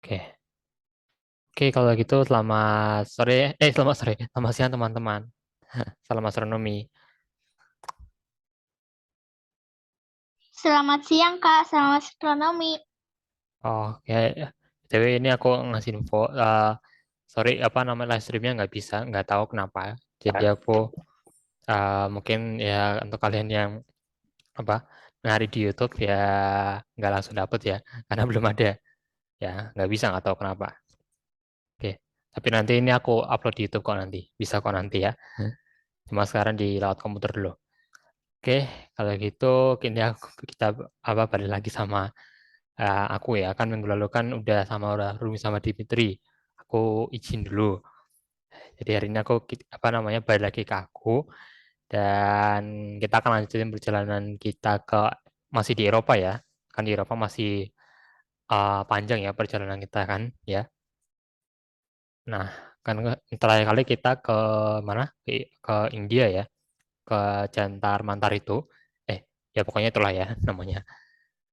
Oke. Oke, kalau gitu selamat sore. Selamat sore. Selamat siang teman-teman. Salam astronomi. Selamat siang, Kak. Selamat astronomi. Oke. Jadi ini aku ngasih info. Sorry, apa nama live streamnya nggak bisa, nggak tahu kenapa. Jadi aku mungkin ya untuk kalian yang apa nyari di YouTube ya nggak langsung dapet ya, karena belum ada. Ya nggak bisa, nggak tahu kenapa. Oke. Tapi nanti ini aku upload di YouTube kok nanti. Bisa kok nanti ya. Cuma sekarang di lewat komputer dulu. Oke, kalau gitu kita apa balik lagi sama aku ya. Kan minggu lalu kan udah Rumi sama Dimitri. Aku izin dulu. Jadi hari ini apa namanya balik lagi ke aku dan kita akan lanjutin perjalanan kita masih di Eropa ya. Kan di Eropa masih panjang ya perjalanan kita kan ya. Nah, kan terakhir kali kita ke mana? Ke India ya, ke Jantar Mantar itu. Eh, ya pokoknya itulah ya namanya.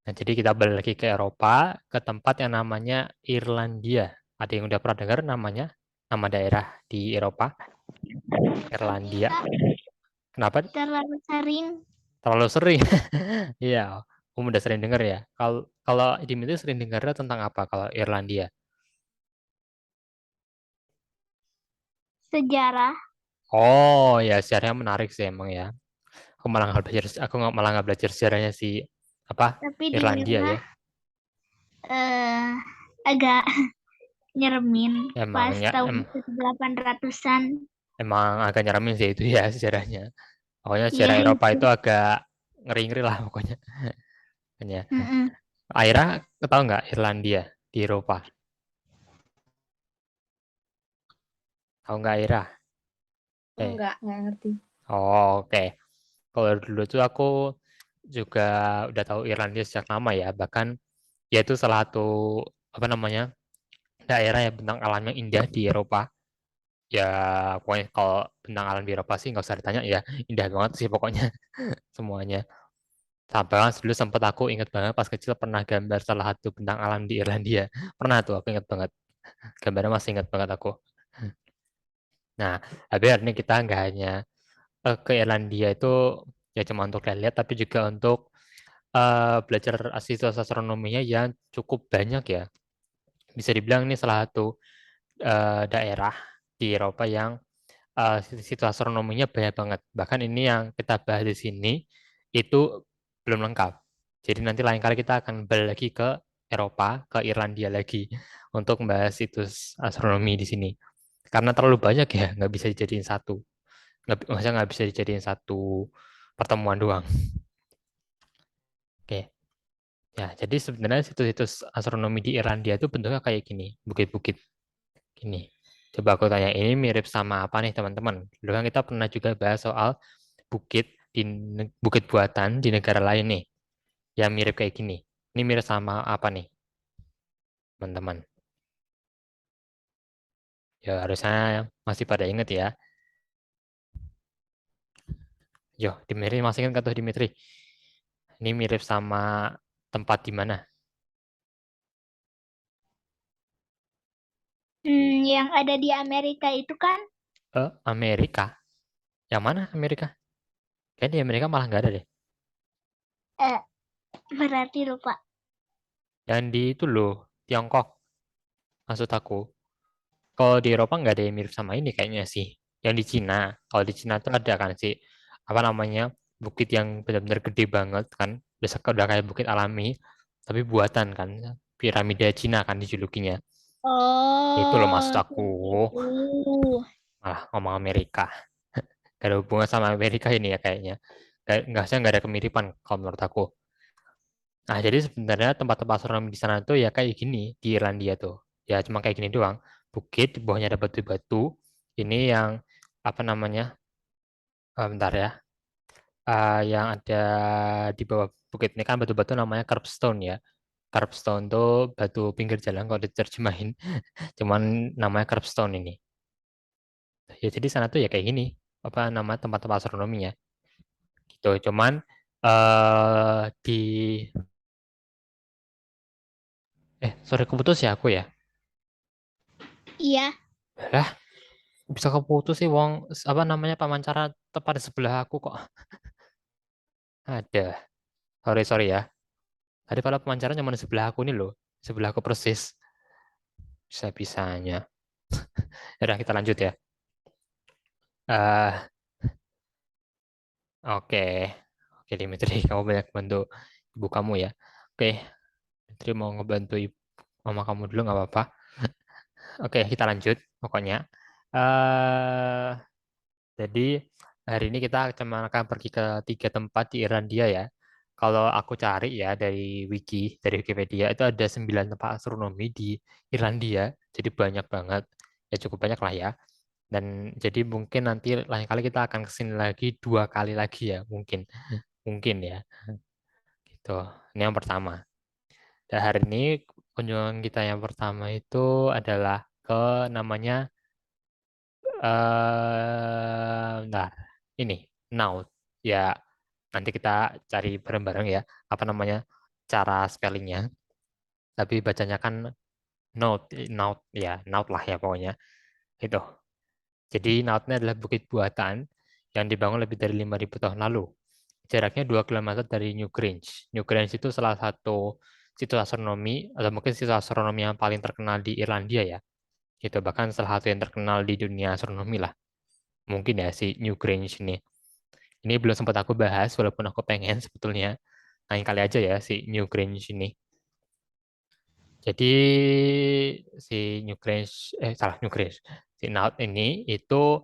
Nah, jadi kita balik lagi ke Eropa, ke tempat yang namanya Irlandia. Ada yang udah pernah dengar namanya? Nama daerah di Eropa, Iya, Irlandia. Kak. Kenapa? Terlalu sering. Terlalu sering. Iya, kamu udah sering dengar ya. Kalau kalau Dimitri sering dengarnya tentang apa kalau Irlandia? Sejarah. Oh ya, sejarahnya menarik sih emang ya. Aku malah nggak belajar sejarahnya si apa Tapi di Irlandia ya. rumah eh, agak nyeremin pas Emangnya tahun 1800-an. emang agak nyeremin sih itu ya sejarahnya. Pokoknya Iya, sejarah Eropa itu. itu agak ngeri-ngeri lah pokoknya. Pokoknya. Mm-mm. Aira, tahu nggak Irlandia di Eropa? Tahu nggak Aira? Eh, Enggak ngerti. oh, oke. Kalau dulu tuh aku juga udah tahu Irlandia sejak lama ya. Bahkan ya itu salah satu apa namanya daerah yang bentang alamnya indah di Eropa. Ya pokoknya kalau bentang alam di Eropa sih nggak usah ditanya ya, indah banget sih pokoknya semuanya. Sampai kan dulu sempat aku inget banget pas kecil pernah gambar salah satu bentang alam di Irlandia. Pernah tuh aku inget banget. Gambarnya masih inget banget aku. Nah, tapi hari ini kita nggak hanya ke Irlandia itu ya cuma untuk lihat, tapi juga untuk belajar situs astronominya yang cukup banyak ya. Bisa dibilang ini salah satu daerah di Eropa yang situs astronominya banyak banget. Bahkan ini yang kita bahas di sini itu belum lengkap. Jadi nanti lain kali kita akan balik lagi ke Eropa, ke Irlandia lagi untuk membahas situs astronomi di sini. Karena terlalu banyak ya, nggak bisa dijadiin satu. Maksudnya nggak bisa dijadiin satu pertemuan doang. Oke, ya jadi sebenarnya situs-situs astronomi di Irlandia itu bentuknya kayak gini, bukit-bukit gini. Coba aku tanya, ini mirip sama apa nih teman-teman? Dulu kan kita pernah juga bahas soal bukit bukit buatan di negara lain nih, yang mirip kayak gini. Ini mirip sama apa nih, teman-teman? Ya harusnya masih pada inget ya. Yo, Dimitri masih ingat kata Dimitri? Ini mirip sama tempat di mana? Yang ada di Amerika itu kan Amerika. Yang mana Amerika? Kayaknya di Amerika malah nggak ada deh. eh berarti lupa. Yang di itu loh, Tiongkok, maksud aku. Kalau di Eropa nggak ada yang mirip sama ini kayaknya sih. Yang di Cina, kalau di Cina tuh ada kan sih, apa namanya, bukit yang benar-benar gede banget kan. Udah kayak bukit alami, tapi buatan kan. Piramida Cina kan dijulukinya. Itu loh maksud Oh, aku. kayak gitu. Malah ngomong Amerika. Gak ada hubungan sama Amerika ini ya kayaknya. Nggak ada kemiripan kalau menurut aku. Nah, jadi sebenarnya tempat-tempat astronomi di sana tuh ya kayak gini di Irlandia tuh. Ya cuma kayak gini doang. Bukit, di bawahnya ada batu-batu. Ini yang apa namanya? Bentar ya. Yang ada di bawah bukit ini kan batu-batu namanya curbstone ya. Curbstone tuh batu pinggir jalan kalau diterjemahin. Cuman namanya curbstone ini. Ya jadi sana tuh ya kayak gini. Apa nama tempat-tempat astronominya. Gitu. Cuman di sorry keputus ya aku ya. Iya. Lah, bisa keputus sih wong apa namanya pemancara tepat di sebelah aku kok. Ada. Sorry, sorry ya. Tadi pada pemancarnya cuma di sebelah aku nih loh. Sebelah aku persis. Bisa-bisanya. Udah kita lanjut ya. eh oke. Oke, Dimitri, kamu banyak bantu ibu kamu ya. Oke, Dimitri mau ngebantu ibu, mama kamu dulu nggak apa-apa. Oke, kita lanjut. Pokoknya. eh Jadi hari ini kita cuma akan pergi ke 3 tempat di Irlandia ya. Kalau aku cari ya dari Wikipedia itu ada 9 tempat astronomi di Irlandia. Jadi banyak banget, ya cukup banyak lah ya. Dan jadi mungkin nanti lain kali kita akan kesini lagi 2 kali lagi ya, mungkin ya. Gitu. Ini yang pertama. Dan hari ini kunjungan kita yang pertama itu adalah ke namanya bentar. Ini, Naut. Ya, nanti kita cari bareng-bareng ya. Apa namanya? Cara spellingnya. Tapi bacanya kan Naut. Naut, ya. Naut lah ya pokoknya. Itu. Jadi Nautnya adalah bukit buatan yang dibangun lebih dari 5.000 tahun lalu. Jaraknya 2 kilometer dari Newgrange. Newgrange itu salah satu situs astronomi, atau mungkin situs astronomi yang paling terkenal di Irlandia ya. Itu bahkan salah satu yang terkenal di dunia astronomi lah. Mungkin ya si Newgrange ini. Ini belum sempat aku bahas, walaupun aku pengen sebetulnya. Lain kali aja ya si Newgrange ini. Jadi si Newgrange, salah Newgrange. Si Naut ini itu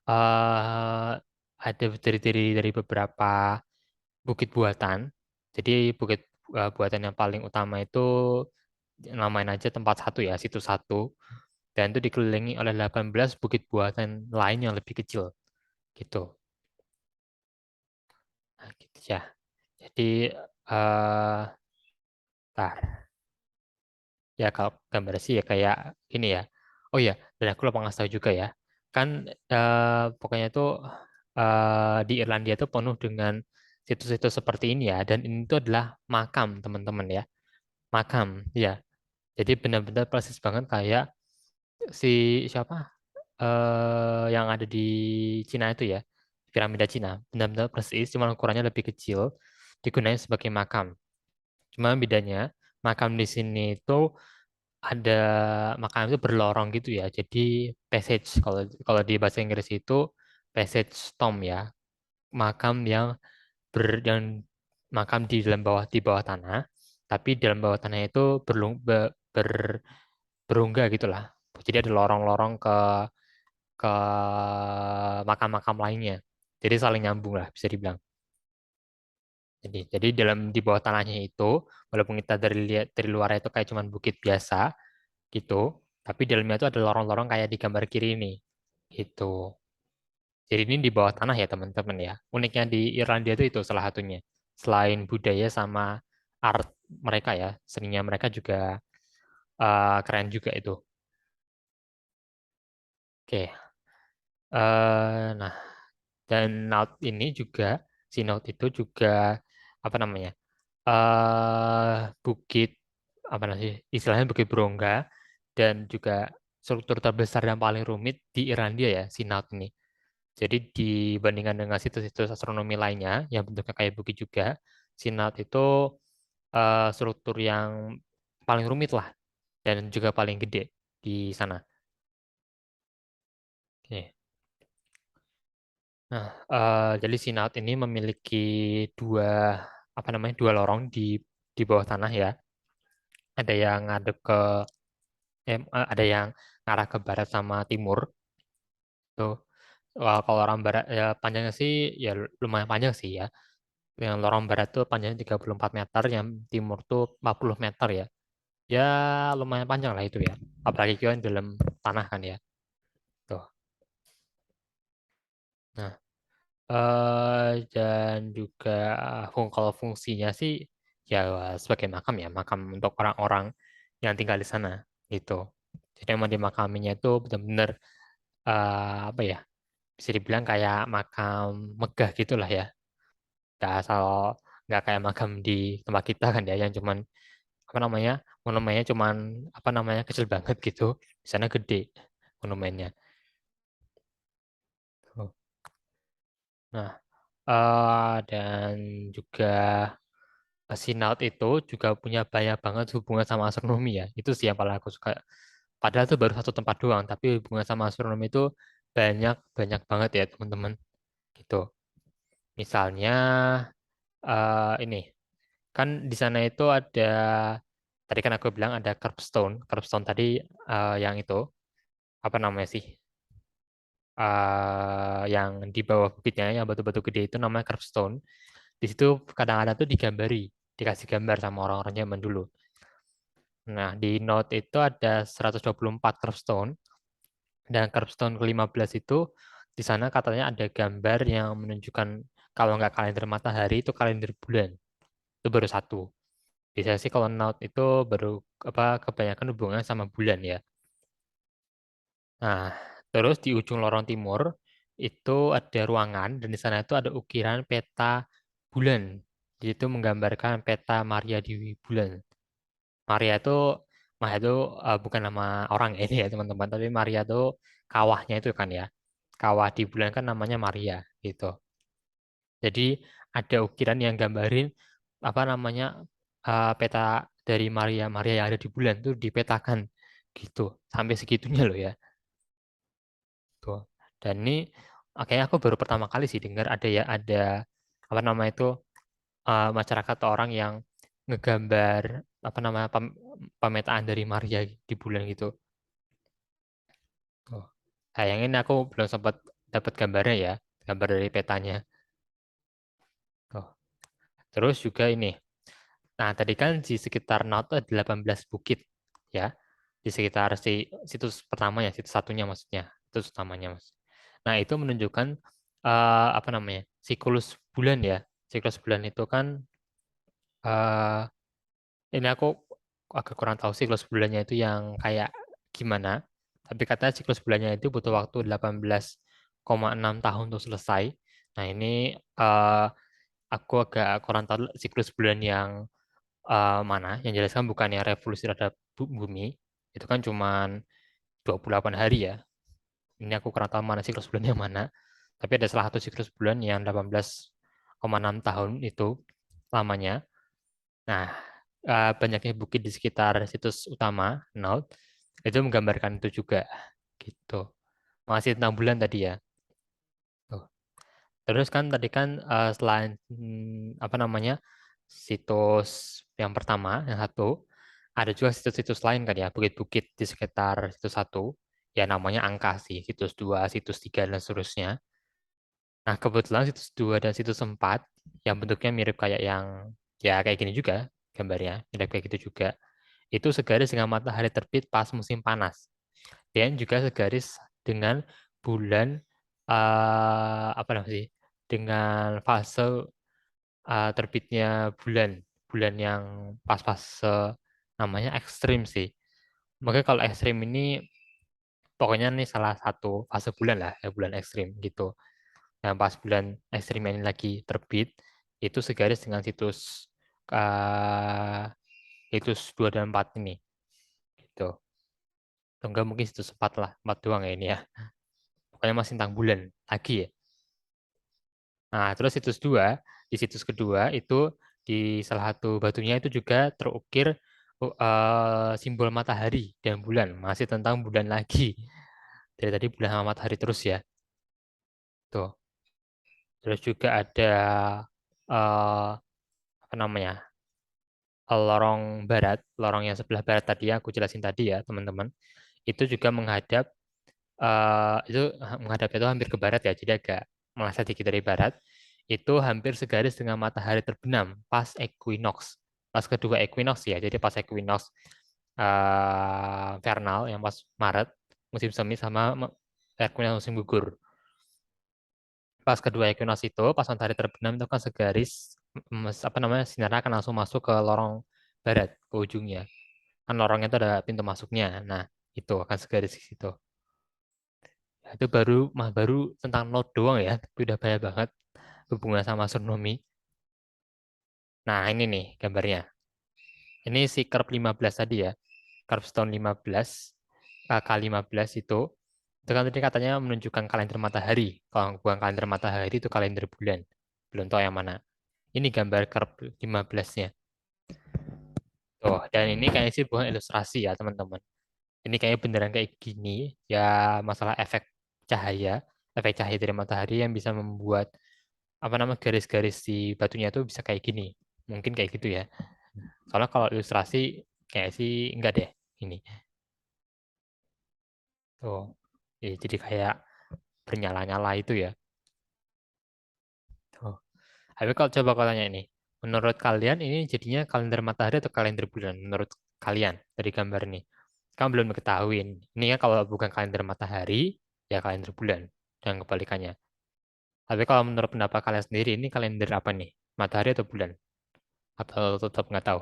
eh ada dari beberapa bukit buatan. Jadi bukit buatan yang paling utama itu namain aja tempat satu ya, situ satu. Dan itu dikelilingi oleh 18 bukit buatan lain yang lebih kecil gitu. Nah, gitu ya. Jadi eh tar, ya kalau gambar sih ya kayak gini ya. Oh ya, dan aku lupa ngasih tahu juga ya. Kan pokoknya itu di Irlandia itu penuh dengan situs-situs seperti ini ya. Dan ini tuh adalah makam teman-teman ya. Makam, ya. Jadi benar-benar persis banget kayak si siapa yang ada di Cina itu ya. Piramida Cina. Benar-benar persis, cuma ukurannya lebih kecil. Digunakan sebagai makam. Cuma bedanya makam di sini itu ada makam itu berlorong gitu ya. Jadi passage kalau kalau di bahasa Inggris itu passage tomb ya. Makam yang yang makam di bawah tanah, tapi dalam bawah tanah itu berungga gitulah. Jadi ada lorong-lorong ke makam-makam lainnya. Jadi saling nyambung lah bisa dibilang. Jadi di bawah tanahnya itu, walaupun kita dari luar itu kayak cuman bukit biasa, gitu. Tapi di dalamnya itu ada lorong-lorong kayak di gambar kiri ini. Gitu. Jadi ini di bawah tanah ya teman-teman ya. Uniknya di Irlandia itu salah satunya. Selain budaya sama art mereka ya, seninya mereka juga keren juga itu. Oke. Nah, dan Naut ini juga, si Naut itu juga apa namanya? Bukit apa namanya? Istilahnya bukit berongga dan juga struktur terbesar dan paling rumit di Irlandia ya, si Naut ini. Jadi dibandingkan dengan situs-situs astronomi lainnya yang bentuknya kayak bukit juga, Sinat itu struktur yang paling rumit lah dan juga paling gede di sana. Oke. Nah, jadi Sinat ini memiliki dua apa namanya dua lorong di bawah tanah ya. Ada yang ngadep ke ada yang ngarah ke barat sama timur. Tuh. Wah, kalau orang barat ya panjangnya sih ya lumayan panjang sih ya. Yang lorong barat tuh panjangnya 34 meter, yang timur tuh 40 meter ya. Ya lumayan panjang lah itu ya. Apalagi kan dalam tanah kan ya. Tuh. Nah, dan juga kalau fungsinya sih ya sebagai makam ya, makam untuk orang-orang yang tinggal di sana gitu. Jadi emang di makaminya itu benar-benar apa ya? Bisa dibilang kayak makam megah gitulah ya. Nggak asal nggak kayak makam di tempat kita kan ya, yang cuman apa namanya, monumennya cuman apa namanya kecil banget gitu, di sana gede monumennya. Tuh. Nah, dan juga Sinaut itu juga punya banyak banget hubungan sama astronomi ya. Itu sih yang paling aku suka. Padahal itu baru satu tempat doang, tapi hubungan sama astronomi itu banyak banyak banget ya teman-teman. Gitu. Misalnya ini kan di sana itu ada, tadi kan aku bilang ada curbstone. Curbstone tadi yang itu apa namanya sih? Yang di bawah bukitnya yang batu-batu gede itu namanya curbstone. Di situ kadang-kadang tuh digambari, dikasih gambar sama orang-orang zaman dulu. Nah, di Note itu ada 124 curbstone, dan curbstone ke-15 itu di sana katanya ada gambar yang menunjukkan kalau nggak kalender matahari itu kalender bulan. Itu baru satu. Biasanya sih kalau Note itu baru apa kebanyakan hubungannya sama bulan ya. Nah, terus di ujung lorong timur itu ada ruangan dan di sana itu ada ukiran peta bulan. Jadi itu menggambarkan peta Maria di bulan. Maria itu Maria itu bukan nama orang ya ini ya teman-teman, tapi Maria itu kawahnya itu kan ya. Kawah di bulan kan namanya Maria gitu. Jadi ada ukiran yang gambarin apa namanya peta dari Maria Maria yang ada di bulan itu dipetakan gitu. Sampai segitunya loh ya. Tuh. Dan ini kayaknya aku baru pertama kali sih dengar ada apa nama itu masyarakat atau orang yang ngegambar apa namanya pemetaan dari Maria di bulan gitu. Oh. Sayangnya aku belum sempat dapat gambarnya ya, gambar dari petanya. Oh. Terus juga ini. Nah, tadi kan di sekitar Naut ada 18 bukit ya. Di sekitar situs pertamanya, situs satunya maksudnya, situs utamanya Mas. Nah, itu menunjukkan apa namanya? Siklus bulan ya. Siklus bulan itu kan eh, ini aku agak kurang tahu siklus bulannya itu yang kayak gimana. Tapi katanya siklus bulannya itu butuh waktu 18,6 tahun untuk selesai. Nah, ini eh, aku agak kurang tahu siklus bulan yang mana. Yang jelas kan bukannya revolusi terhadap bumi. Itu kan cuman 28 hari ya. Ini aku kurang tahu mana siklus bulan yang mana. Tapi ada salah satu siklus bulan yang 18,6 tahun itu lamanya. Nah, banyaknya bukit di sekitar situs utama, Naut, itu menggambarkan itu juga. Gitu. Masih tentang bulan tadi ya. Tuh. Terus kan tadi kan selain apa namanya situs yang pertama, yang satu, ada juga situs-situs lain kan ya, bukit-bukit di sekitar situs satu, ya namanya angka sih, situs dua, situs tiga dan seterusnya. Nah, kebetulan situs 2 dan situs 4 yang bentuknya mirip kayak yang ya kayak gini juga gambarnya, mirip kayak gitu juga. Itu segaris dengan matahari terbit pas musim panas. Dan juga segaris dengan bulan apa namanya sih? Dengan fase terbitnya bulan, bulan yang pas-pas namanya ekstrim sih. Makanya kalau ekstrim ini pokoknya nih salah satu fase bulan lah, ya, bulan ekstrim gitu. Nah, pas bulan ekstrim ini lagi terbit, itu segaris dengan situs 2 dan 4 ini. Gitu. Atau enggak mungkin situs 4 lah, 4 doang ya ini ya. Pokoknya masih tentang bulan lagi ya. Nah, terus situs 2, di situs kedua itu di salah satu batunya itu juga terukir simbol matahari dan bulan. Masih tentang bulan lagi. Dari tadi bulan sama matahari terus ya. Tuh. Terus juga ada apa namanya? Lorong barat, lorong yang sebelah barat tadi yang aku jelasin tadi ya, teman-teman. Itu juga itu menghadap itu hampir ke barat ya, jadi agak meleset sedikit dari barat. Itu hampir segaris dengan matahari terbenam pas equinox. Pas kedua equinox ya, jadi pas equinox vernal yang pas Maret, musim semi sama equinox musim gugur. Pas kedua equinox itu, pas matahari terbenam itu kan segaris apa namanya sinarnya akan langsung masuk ke lorong barat ke ujungnya. Kan lorongnya itu ada pintu masuknya. Nah, itu akan segaris di situ. Ya, itu baru tentang note doang ya, tapi udah banyak banget hubungan sama astronomi. Nah, ini nih gambarnya. Ini si curve 15 tadi ya. Curve stone 15 K15 itu kan tadi katanya menunjukkan kalender matahari. Kalau bukan kalender matahari itu kalender bulan. Belum tahu yang mana. Ini gambar curve 15-nya. Tuh, dan ini kayaknya sih bukan ilustrasi ya, teman-teman. Ini kayaknya beneran kayak gini. Ya, masalah efek cahaya dari matahari yang bisa membuat apa nama garis-garis di batunya itu bisa kayak gini. Mungkin kayak gitu ya. Soalnya kalau ilustrasi kayak sih enggak deh ini. Tuh. Ya, jadi kayak bernyala-nyala itu ya. Tuh. Tapi kalau coba kalau tanya ini, menurut kalian ini jadinya kalender matahari atau kalender bulan? Menurut kalian dari gambar ini, kan belum ketahuin. Ini kan kalau bukan kalender matahari, ya kalender bulan dan kebalikannya. Tapi kalau menurut pendapat kalian sendiri, ini kalender apa nih? Matahari atau bulan? Atau tetap nggak tahu?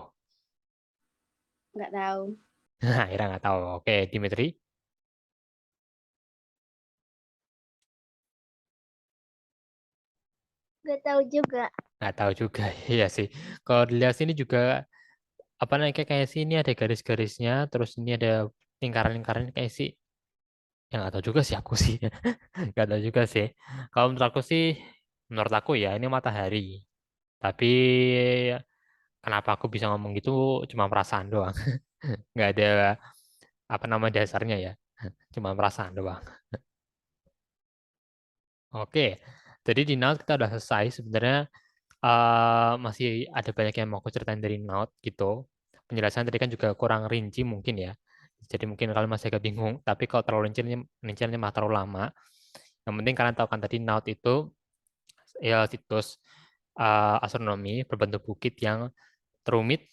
Nggak tahu. Akhirnya nggak tahu. Oke, Dimitri, Nggak tahu juga. nggak tahu juga. Iya sih. Kalau dilihat sini juga apa namanya kayak sini ada garis-garisnya, terus ini ada lingkaran-lingkaran kayak sih. Yang nggak tahu juga sih aku sih. Nggak tahu juga sih. Kalau menurut aku ya ini matahari. Tapi kenapa aku bisa ngomong gitu cuma perasaan doang. Nggak ada apa nama dasarnya ya. Cuma perasaan doang. Oke, jadi di Naut kita udah selesai. Sebenarnya masih ada banyak yang mau aku ceritain dari Naut gitu. Penjelasan tadi kan juga kurang rinci mungkin ya. Jadi mungkin kalian masih agak bingung. Tapi kalau terlalu rincinya mah terlalu lama. Yang penting kalian tahu kan tadi Naut itu ya situs astronomi berbentuk bukit yang terumit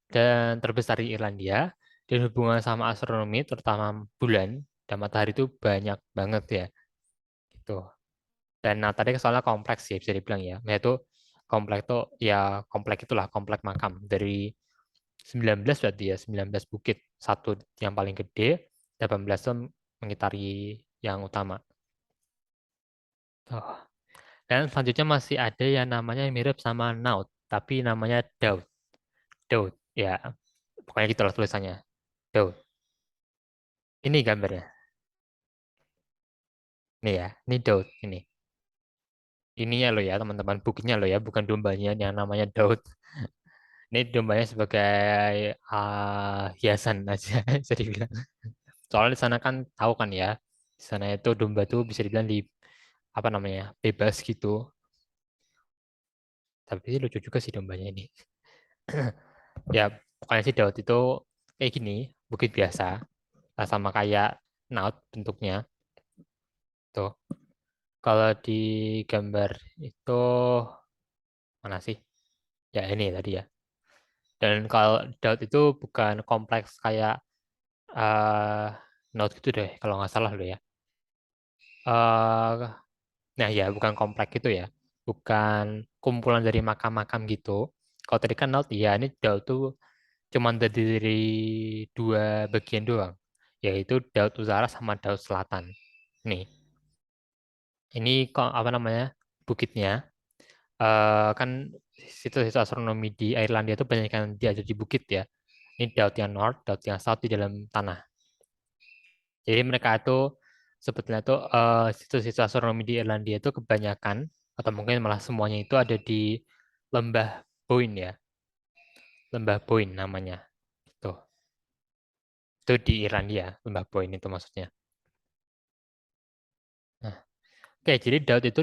dan terbesar di Irlandia. Dan hubungan sama astronomi, terutama bulan dan matahari itu banyak banget ya. Gitu. Dan nah, tadi soalnya kompleks ya bisa dibilang ya. Yaitu kompleks itu ya kompleks itulah kompleks makam dari 19 berarti ya 19 bukit. Satu yang paling gede, 18 itu mengitari yang utama. Tuh. Dan selanjutnya masih ada yang namanya mirip sama Naut, tapi namanya Daud. Daud, ya pokoknya gitulah tulisannya. Daud. Ini gambarnya. Ini ya, ini Daud ini. Ininya lo ya teman-teman, bukitnya lo ya, bukan dombanya yang namanya Daud. Ini dombanya sebagai hiasan aja bisa dibilang. Soalnya di sana kan tahu kan ya, di sana itu domba tuh bisa dibilang di apa namanya bebas gitu. Tapi lucu juga sih dombanya ini. Ya pokoknya sih Daud itu kayak gini, bukit biasa, sama kayak Naut bentuknya. Tuh, kalau di gambar itu mana sih? Ya ini tadi ya. Dan kalau Daud itu bukan kompleks kayak eh Naut gitu deh, kalau nggak salah loh ya. eh Nah ya, bukan komplek gitu ya. Bukan kumpulan dari makam-makam gitu. Kalau tadi kan Naut, ya ini Daud tuh cuma terdiri dari dua bagian doang. Yaitu Daud Utara sama Daud Selatan. Nih, ini kok apa namanya? Bukitnya. Kan situs-situs astronomi di Irlandia itu banyak yang dia ada di bukit ya. Ini Daud yang North, Daud yang South di dalam tanah. Jadi mereka itu sebetulnya tuh situs-situs astronomi di Irlandia itu kebanyakan atau mungkin malah semuanya itu ada di Lembah Boyne ya, Lembah Boyne namanya. Tuh, itu di Irlandia, Lembah Boyne itu maksudnya. Nah, oke, jadi Daud itu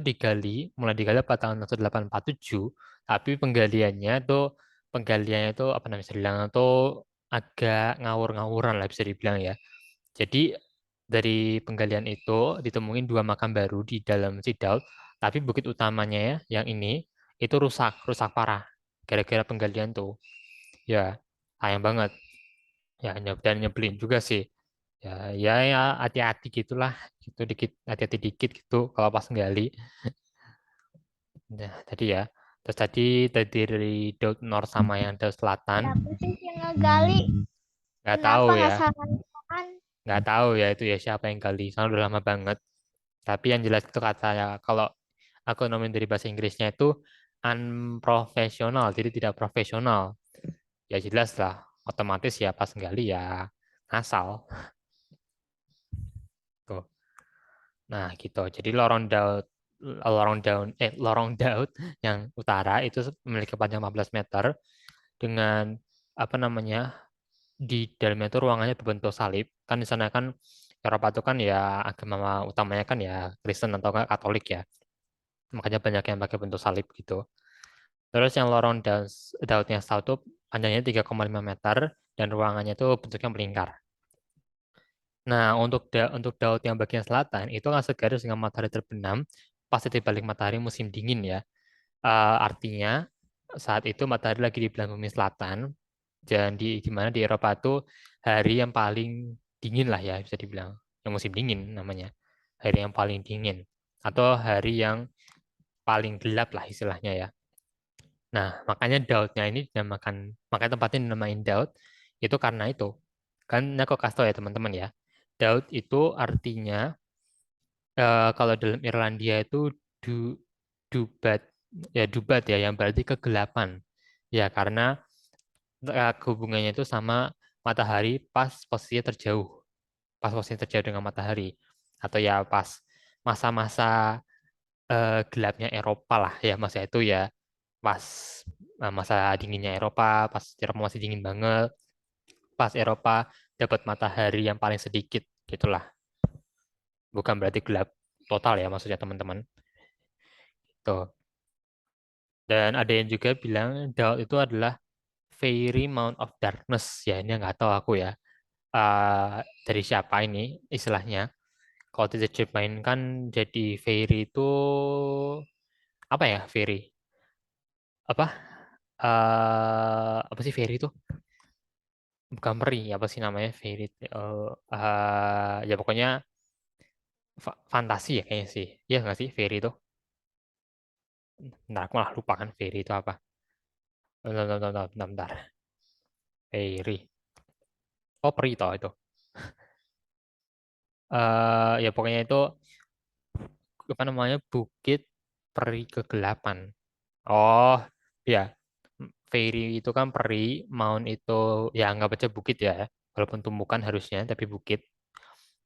mulai digali pada tahun 1847, tapi penggaliannya itu apa namanya, bisa dibilang itu agak ngawur-ngawuran lah bisa dibilang ya. Jadi dari penggalian itu ditemuin dua makam baru di dalam Sidaut, tapi bukit utamanya ya, yang ini itu rusak parah gara-gara penggalian tuh. Ya, sayang banget. Ya, dan nyebelin juga sih. Ya, hati-hati gitulah, gitu dikit, hati-hati dikit gitu kalau pas nggali. Nah, tadi ya. Terus tadi dari Daud North sama yang Daud Selatan, Siapa sih yang ngegali? nggak tahu Kenapa ya, nggak saran? nggak tahu ya itu ya siapa yang gali. Soalnya udah lama banget. Tapi yang jelas itu katanya kalau aku nomin dari bahasa Inggrisnya itu unprofessional, jadi tidak profesional. ya jelas lah, otomatis ya pas gali ya ngasal. Tuh. Nah, gitu. Jadi lorong Daud yang utara itu memiliki panjang 14 meter dengan apa namanya? Di dalamnya itu ruangannya berbentuk salib. Kan di sana kan Eropa itu kan ya agama utamanya kan ya Kristen atau nggak Katolik ya. Makanya banyak yang pakai bentuk salib gitu. Terus yang Daudnya Stout itu panjangnya 3,5 meter dan ruangannya itu bentuknya melingkar. Nah, untuk Daud yang bagian selatan itu kan segaris dengan matahari terbenam pasti di balik matahari musim dingin ya. Artinya saat itu matahari lagi di belahan bumi selatan dan di mana di Eropa itu hari yang paling dingin lah ya bisa dibilang. Yang musim dingin namanya. Hari yang paling dingin atau hari yang paling gelap lah istilahnya ya. Nah, makanya Daudnya ini dinamakan, makanya tempatnya dinamain Daud itu karena itu. Kan ini aku kasih tau ya teman-teman ya. Daud itu artinya kalau dalam Irlandia itu du, dubat dubat ya yang berarti kegelapan. Ya karena hubungannya itu sama matahari pas posisinya terjauh, pas posisinya terjauh dengan matahari atau ya pas masa-masa gelapnya Eropa lah ya masa itu ya pas masa dinginnya Eropa, pas Eropa masih dingin banget, pas Eropa dapat matahari yang paling sedikit gitulah. Bukan berarti gelap total ya maksudnya teman-teman. Tuh. Dan ada yang juga bilang Daud itu adalah Fairy Mount of Darkness ya ini nggak tahu aku ya. Dari siapa ini istilahnya. Kalau diterjemahkan jadi Fairy itu apa ya Fairy? Apa? Apa sih Fairy itu? Bukan peri, apa sih namanya Fairy? Ya pokoknya fantasi ya kayaknya sih. Iya nggak sih Fairy itu? Bentar, aku malah lupa kan Fairy itu apa. Bentar, bentar, bentar, bentar, bentar. Fairy. Oh, peri toh itu. Ya pokoknya itu apa namanya Bukit Peri Kegelapan. Oh, ya. Fairy itu kan peri, Mount itu ya nggak baca bukit ya. Walaupun tumbukan harusnya, tapi bukit.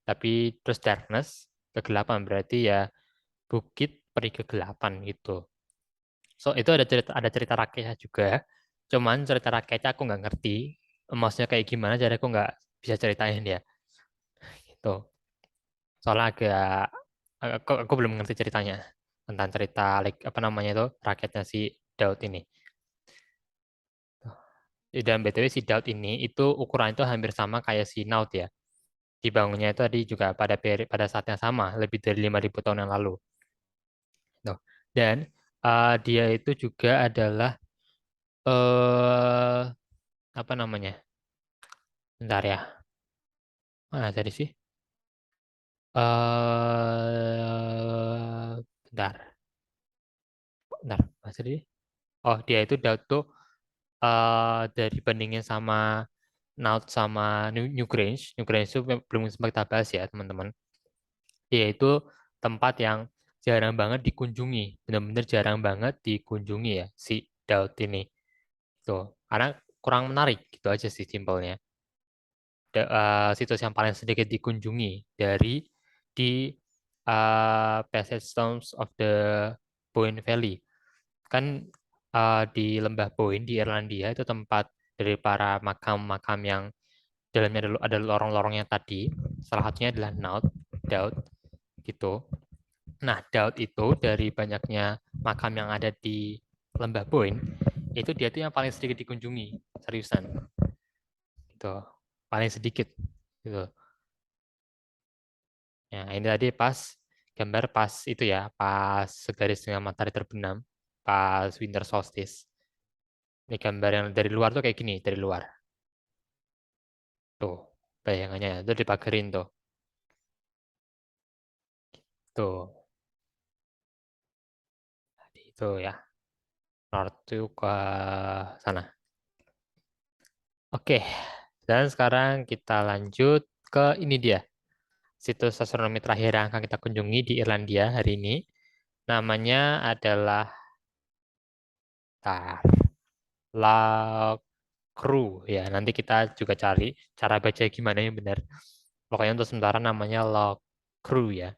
Tapi terus darkness, kegelapan berarti ya Bukit Peri Kegelapan gitu. So itu ada cerita rakyatnya juga. Cuman cerita rakyatnya aku nggak ngerti. Maksudnya kayak gimana jadi aku nggak bisa ceritain ya. Gitu. Soalnya aku belum ngerti ceritanya tentang cerita like apa namanya itu rakyatnya si Daud ini. Dan BTW si Daud ini itu ukuran itu hampir sama kayak si Naut ya. Dibangunnya itu tadi juga pada saat yang sama, lebih dari 5.000 tahun yang lalu. Tuh. Dan dia itu juga adalah eh apa namanya? Bentar ya. Mana tadi sih? Bentar. Bentar. Mas tadi. Oh, dia itu Daud tuh dari bandingin sama Naut sama Newgrange. Newgrange itu belum sempat kita bahas ya, teman-teman. Dia itu tempat yang jarang banget dikunjungi. Benar-benar jarang banget dikunjungi ya, si Daud ini. Tuh, karena kurang menarik gitu aja sih simpelnya. Situs yang paling sedikit dikunjungi dari di Passage Stones of the Boyne Valley. Kan di Lembah Boyne di Irlandia itu tempat dari para makam-makam yang dalamnya ada lorong-lorongnya tadi. Salah satunya adalah Daud gitu. Nah, Daud itu dari banyaknya makam yang ada di Lembah Boyne, itu dia tuh yang paling sedikit dikunjungi, seriusan. Gitu. Paling sedikit gitu. Ya, ini tadi gambar pas itu ya, pas segaris dengan matahari terbenam, pas winter solstice. Ini gambar yang dari luar tuh kayak gini, dari luar. Tuh, bayangannya itu dipagerin tuh. Tuh, itu ya. North tuh ke sana. Oke, dan sekarang kita lanjut ke ini dia. Situs astronomi terakhir yang akan kita kunjungi di Irlandia hari ini. Namanya adalah tar, Crew ya. Nanti kita juga cari cara baca gimana yang benar. Pokoknya untuk sementara namanya Law Crew ya.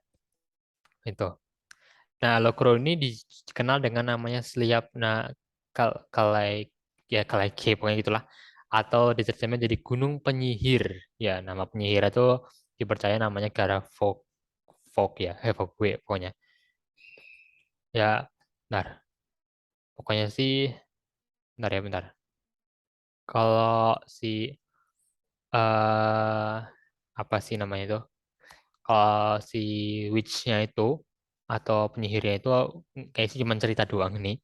Itu. Nah, Lokro ini dikenal dengan namanya Sliap Kalai ya Kalai K pokoknya gitulah. Atau diterjemahkan jadi Gunung Penyihir. Ya, nama penyihir itu dipercaya namanya Gara Fog ya, Fog gue pokoknya. Ya, bentar. Pokoknya sih, bentar ya bentar. Kalau si eh apa sih namanya itu? Kalau si witch-nya itu atau penyihirnya itu kayak sih cuma cerita doang ini.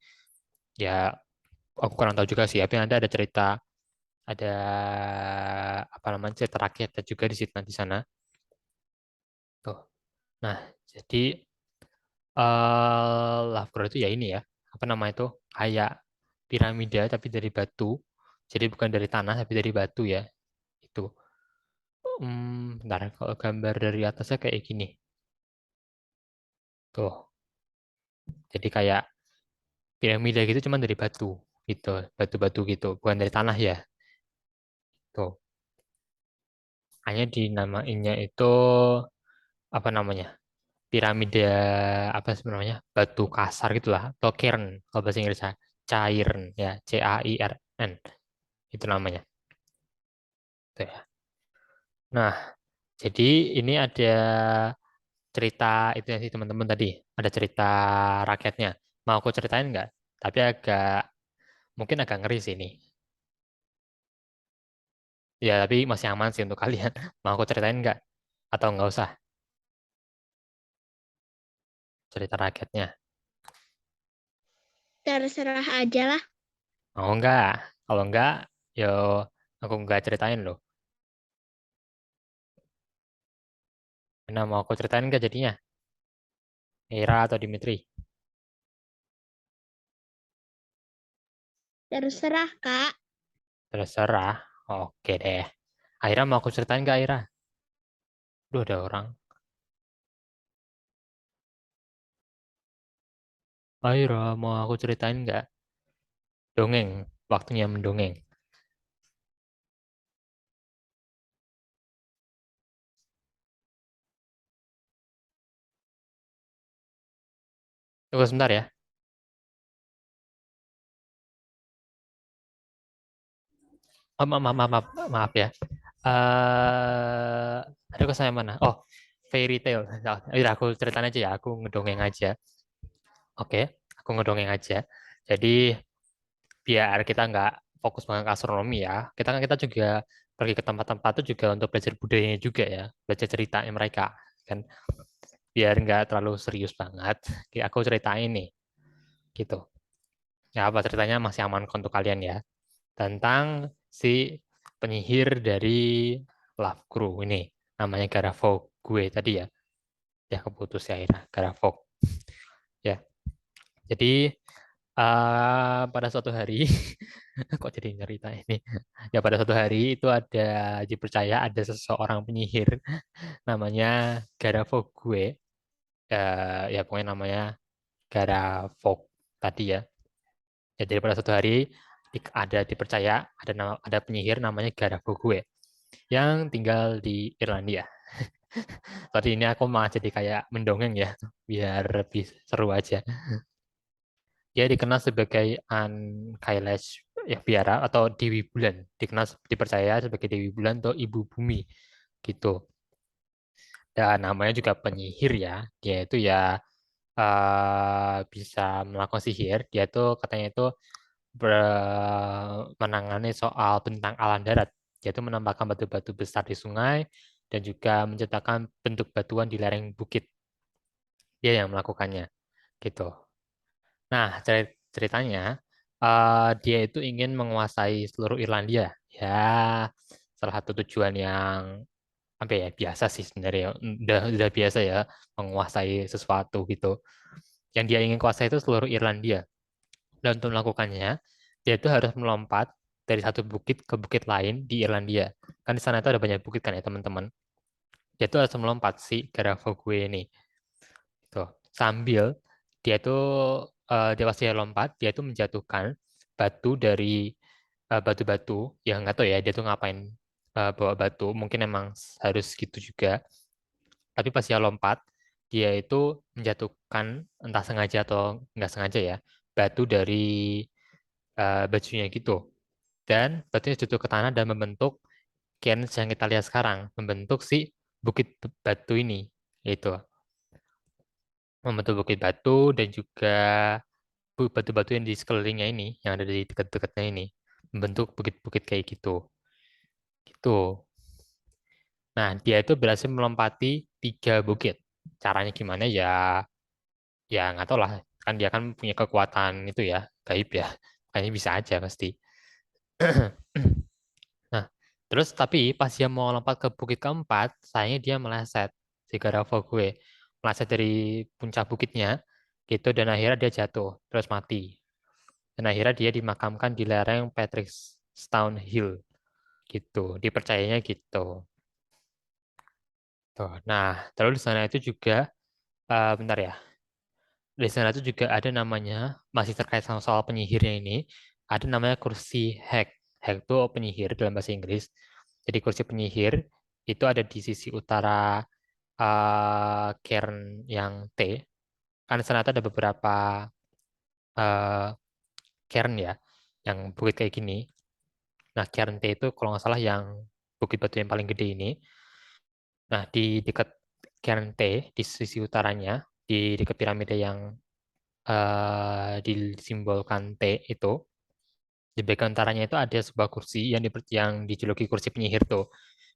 Ya, aku kurang tahu juga sih, tapi ada cerita, ada apa namanya cerita rakyatnya juga di situ di sana. Tuh. Nah, jadi Lovecraft itu ya ini ya, apa nama itu kayak piramida tapi dari batu. Jadi bukan dari tanah tapi dari batu ya. Itu. Bentar, kalau gambar dari atasnya kayak gini. Tuh. Jadi kayak piramida gitu cuman dari batu gitu, batu-batu gitu, bukan dari tanah ya. Tuh. Hanya dinamainnya itu apa namanya? Piramida apa sebenarnya batu kasar gitulah atau cairn kalau bahasa Inggrisnya cairn ya CAIRN itu namanya. Tuh ya. Nah, jadi ini ada cerita itu yang sih teman-teman tadi ada cerita rakyatnya. Mau aku ceritain nggak? Tapi mungkin agak ngeri sih ini. Ya tapi masih aman sih untuk kalian. Mau aku ceritain nggak? Atau nggak usah cerita rakyatnya? Terserah aja lah. Mau nggak? Kalau nggak, yo aku nggak ceritain loh. Nah, mau aku ceritain nggak jadinya? Ira atau Dimitri? Terserah, Kak. Terserah. Oke deh. Aira mau aku ceritain nggak Aira? Duh, ada orang. Aira mau aku ceritain nggak? Dongeng. Waktunya mendongeng. Tunggu sebentar ya. Oh, maaf ya. Ada kesan mana? Oh, fairy tale. Nah, yaudah, aku ceritain aja ya. Aku ngedongeng aja. Oke, aku ngedongeng aja. Jadi biar kita nggak fokus banget ke astronomi ya. Kita juga pergi ke tempat-tempat itu juga untuk belajar budayanya juga ya, belajar ceritanya mereka kan. Biar nggak terlalu serius banget. Oke, aku ceritain nih, gitu. Ya apa ceritanya masih aman kok untuk kalian ya. Tentang si penyihir dari Love Crew ini, namanya Garafog gue tadi ya. Ya keputus ya akhirnya Garafog. Ya, jadi pada suatu hari, kok jadi cerita ini? Ya pada suatu hari itu dipercaya ada seseorang penyihir namanya Garafog gue. Ya pokoknya namanya Garafog tadi ya. Ya, jadi pada suatu hari dipercaya ada penyihir namanya Garafog gue yang tinggal di Irlandia. Tadi ini aku mau jadi kayak mendongeng ya, biar lebih seru aja. Dia dikenal sebagai Kailash ya biara atau Dewi Bulan. Dipercaya sebagai Dewi Bulan atau Ibu Bumi gitu. Dan namanya juga penyihir ya. Dia itu ya bisa melakukan sihir. Dia tuh katanya itu menangani soal bentang alam darat. Dia itu menambahkan batu-batu besar di sungai dan juga menciptakan bentuk batuan di lereng bukit. Dia yang melakukannya gitu. Nah, ceritanya dia itu ingin menguasai seluruh Irlandia. Ya, salah satu tujuan yang apa ya biasa sih sebenarnya. Udah biasa ya menguasai sesuatu gitu. Yang dia ingin kuasai itu seluruh Irlandia. Dan untuk melakukannya, dia itu harus melompat dari satu bukit ke bukit lain di Irlandia. Kan di sana itu ada banyak bukit kan ya teman-teman. Dia itu harus melompat si Garafogwe ini. Tuh. Sambil dia itu dia pasti lompat, dia itu menjatuhkan batu dari batu-batu, ya nggak tahu ya dia tuh ngapain bawa batu, mungkin emang harus gitu juga. Tapi pas dia lompat, dia itu menjatuhkan entah sengaja atau nggak sengaja ya, batu dari bajunya gitu. Dan batunya jatuh ke tanah dan membentuk Cairns yang kita lihat sekarang, membentuk si bukit batu ini, yaitu membentuk bukit batu dan juga batu-batu yang di sekelilingnya ini, yang ada di dekat-dekatnya ini, membentuk bukit-bukit kayak gitu. Gitu. Nah, dia itu berhasil melompati 3 bukit. Caranya gimana ya? Ya nggak tahu lah. Kan dia kan punya kekuatan itu ya, gaib ya. Kayaknya bisa aja pasti. Nah, terus tapi pas dia mau lompat ke bukit keempat, sayangnya dia meleset si Garafo gue. Meleset dari puncak bukitnya, gitu, dan akhirnya dia jatuh, terus mati. Dan akhirnya dia dimakamkan di lereng Patrick Stone Hill, gitu. Dipercayanya gitu. Tuh. Nah, terus di sana itu juga, bentar ya, di sana itu juga ada namanya, masih terkait sama soal penyihirnya ini, ada namanya kursi Hek. Hek itu penyihir dalam bahasa Inggris. Jadi kursi penyihir itu ada di sisi utara cairn yang T. Kan di sana itu ada beberapa uh, cairn ya, yang bukit kayak gini. Nah, cairn T itu kalau nggak salah yang bukit batu yang paling gede ini. Nah, di dekat cairn T, di sisi utaranya, di dekat piramida yang disimbolkan T itu, di bagian utaranya itu ada sebuah kursi yang dijuluki kursi penyihir tuh.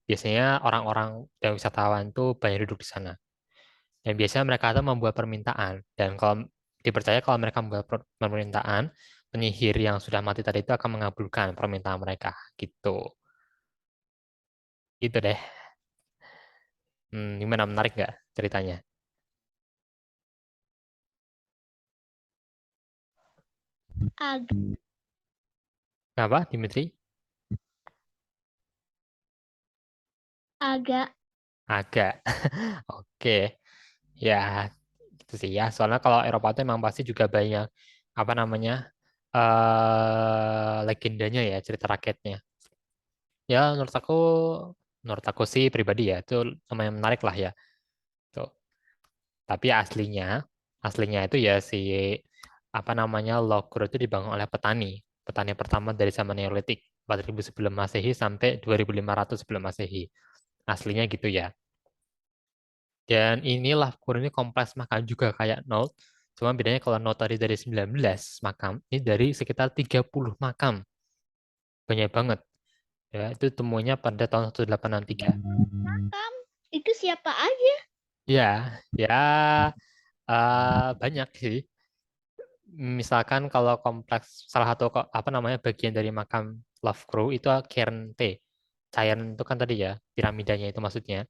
Biasanya orang-orang dan wisatawan tuh banyak duduk di sana. Dan biasanya mereka tuh membuat permintaan. Dan kalau dipercaya kalau mereka membuat permintaan, penyihir yang sudah mati tadi itu akan mengabulkan permintaan mereka. Gitu. Gitu deh. Gimana, menarik nggak ceritanya? Ag- Kenapa, Dimitri? agak. Agak. Oke. Ya, gitu sih ya. Soalnya kalau Eropa itu emang pasti juga banyak apa namanya legendanya ya, cerita rakyatnya. Ya, menurut aku sih pribadi ya itu lumayan menarik lah ya. Tuh. Tapi aslinya itu ya si apa namanya Logro itu dibangun oleh petani. Petani pertama dari zaman Neolitik, 4000 sebelum Masehi sampai 2500 sebelum Masehi. Aslinya gitu ya. Dan ini Lavkur ini kompleks makam juga kayak Note. Cuma bedanya kalau Note tadi dari 19 makam, ini dari sekitar 30 makam. Banyak banget. Ya, itu temunya pada tahun 1863. Makam. Itu siapa aja? Ya, ya banyak sih. Misalkan kalau kompleks salah satu apa namanya bagian dari makam Lavcrow itu Cairn T. Cairn itu kan tadi ya, piramidanya itu maksudnya.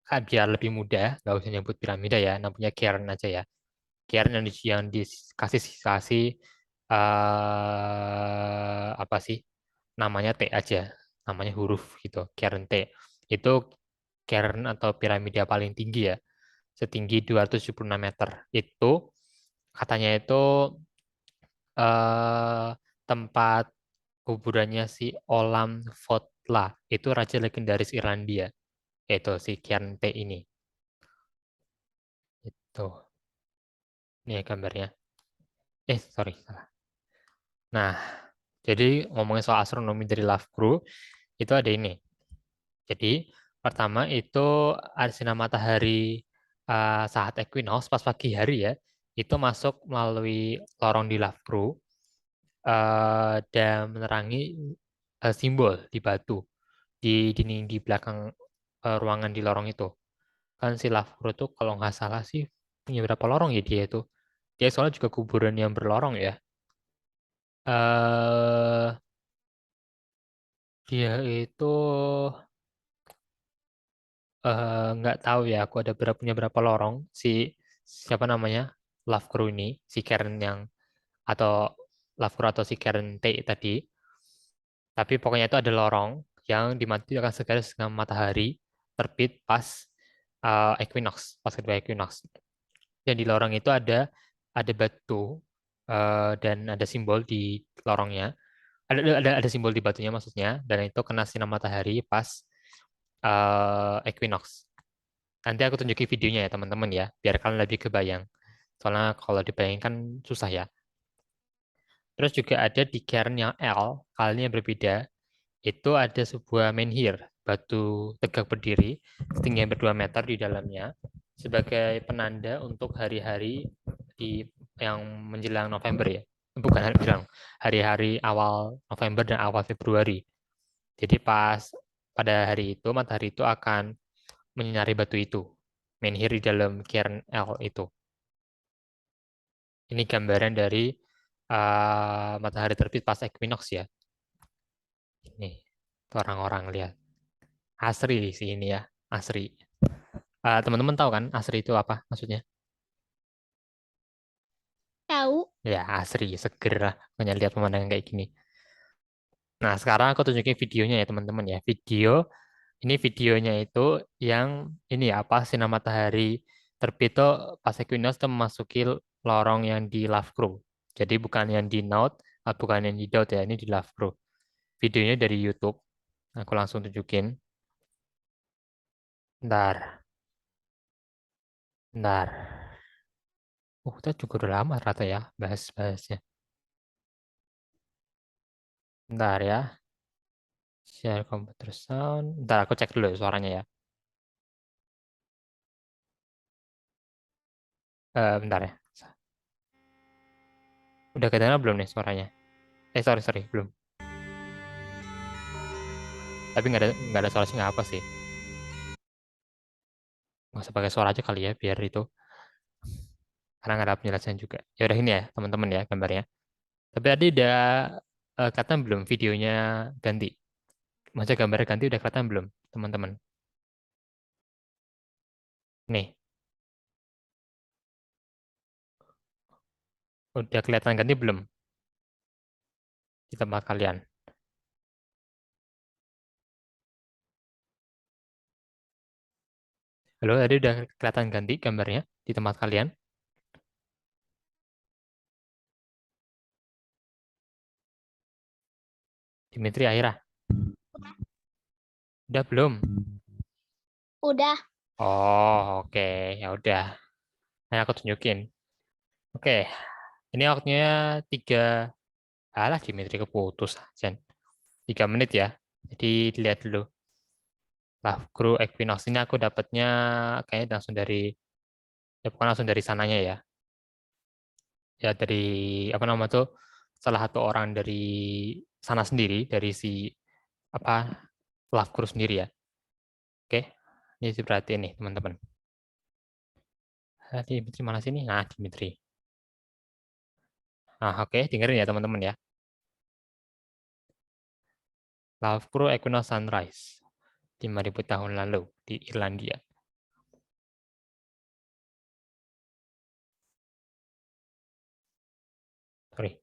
Kan biar lebih mudah, nggak usah nyebut piramida ya, namanya Cairn aja ya. Cairn yang dikasih kasih apa sih namanya T aja, namanya huruf gitu, Cairn T. Itu Cairn atau piramida paling tinggi ya, setinggi 276 meter. Itu katanya itu eh, tempat kuburannya si Olam Fotla, itu raja legendaris Irlandia, yaitu si Cairn T ini. Itu, ini ya gambarnya. Sorry, salah. Nah, jadi ngomongin soal astronomi dari Lavcrew, itu ada ini. Jadi, pertama itu ada sinar matahari saat equinox, pas pagi hari ya, itu masuk melalui lorong di Lavcrew dan menerangi simbol di batu, di dinding di belakang ruangan di lorong itu. Kan si Lavcrew tuh kalau nggak salah sih punya berapa lorong ya dia itu. Dia soalnya juga kuburan yang berlorong ya. eh Dia itu nggak tahu ya. Aku ada punya berapa lorong si siapa namanya Lavcrew ini, si Karen yang atau Lavcrew atau si Karen T tadi. Tapi pokoknya itu ada lorong yang dimatikan segaris dengan matahari terbit pas equinox, pas kedua equinox. Dan di lorong itu ada batu dan ada simbol di lorongnya. ada simbol di batunya maksudnya, dan itu kena sinar matahari pas equinox. Nanti aku tunjukin videonya ya teman-teman ya, biar kalian lebih kebayang. Soalnya kalau dibayangkan susah ya. Terus juga ada di cairn yang L, kali ini yang berbeda, itu ada sebuah menhir, batu tegak berdiri, setinggi hampir 2 meter di dalamnya, sebagai penanda untuk hari-hari di yang menjelang November ya. Bukan hari menjelang, hari-hari awal November dan awal Februari. Jadi pada hari itu, matahari itu akan menyinari batu itu, menhir di dalam cairn L itu. Ini gambaran dari matahari terbit pas equinox ya. Ini orang-orang lihat. Asri sih ini ya, asri. Teman-teman tahu kan asri itu apa maksudnya? Tahu. Ya, asri, seger lah. Banyak lihat pemandangan kayak gini. Nah, sekarang aku tunjukin videonya ya teman-teman ya. Ini videonya itu yang ini ya, apa, sinar matahari terbit tuh pas equinox tuh memasuki lorong yang di Loughborough. Jadi bukan yang di Naut, bukan yang di Dowd ya, ini di Loughborough. Videonya dari YouTube. Aku langsung tunjukin. Bentar, bentar. Kita juga udah lama rata ya bahas-bahasnya. Bentar ya. Share computer sound. Bentar aku cek dulu ya suaranya ya. Bentar ya. Udah kedengeran belum nih suaranya? Sorry sorry belum. Tapi nggak ada suara sih nggak apa sih. Nggak usah pakai suara aja kali ya biar itu karena nggak ada penjelasan juga. Ya udah ini ya teman-teman ya gambarnya. Tapi tadi udah kelihatan belum videonya ganti? Maksudnya gambarnya ganti udah kelihatan belum teman-teman? Nih, udah kelihatan ganti belum di tempat kalian? Halo, tadi udah kelihatan ganti gambarnya di tempat kalian? Dimitri Aira, udah belum? Udah. Oh, oke. Ya udah. Nah, aku tunjukin. Oke, ini waktunya 3. Alah, Dimitri keputus. Jen. 3 menit ya. Jadi dilihat dulu. Lah, kru Equinox ini aku dapatnya kayaknya langsung dari, ya bukan langsung dari sananya ya. Ya dari, apa nama tuh, salah satu orang dari sana sendiri, dari si, apa, Love Crew sendiri ya. Oke, ini berarti nih teman-teman. Dimitri mana sini? Nah, Dimitri. Nah, oke, dengerin ya teman-teman ya. Loughborough Equinox Sunrise 5.000 tahun lalu di Irlandia. Sorry.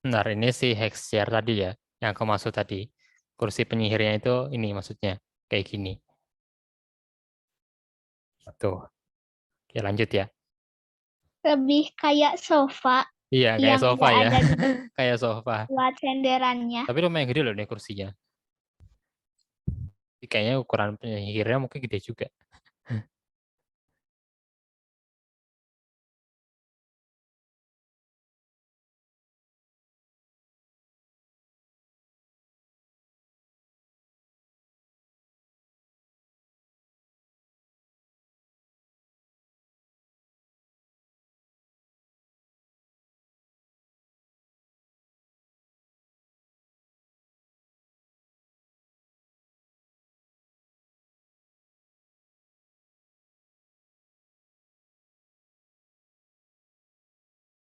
Benar, ini si hex chair tadi ya, yang aku maksud tadi. Kursi penyihirnya itu ini maksudnya, kayak gini. Tuh, oke lanjut ya. Lebih kayak sofa Iya, kayak yang sofa nggak ya. ada di Kayak sofa. buat senderannya. Tapi lumayan gede loh nih kursinya. Kayaknya ukuran penyihirnya mungkin gede juga.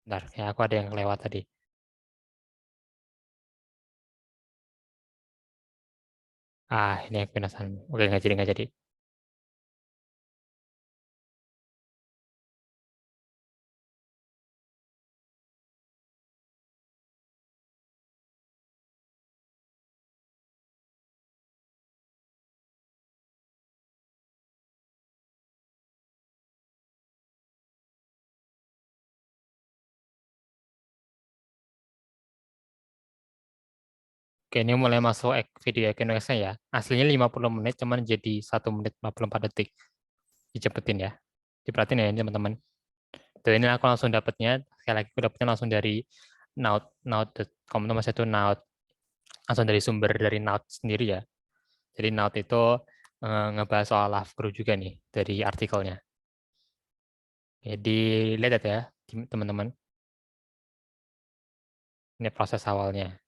Bentar, ya aku ada yang lewat tadi. Ini yang penasaran. Oke, nggak jadi. Oke, ini mulai masuk video Equinox-nya ya. Aslinya 50 menit, cuman jadi 1 menit 44 detik. Dicepetin ya. Diperhatiin ya ini teman-teman. Tuh, ini aku langsung dapetnya. Sekali lagi aku dapetnya langsung dari Naut.com itu maksudnya itu Naut. Langsung dari sumber dari Naut sendiri ya. Jadi Naut itu ngebahas soal love crew juga nih dari artikelnya. Jadi lihat ya teman-teman. Ini proses awalnya.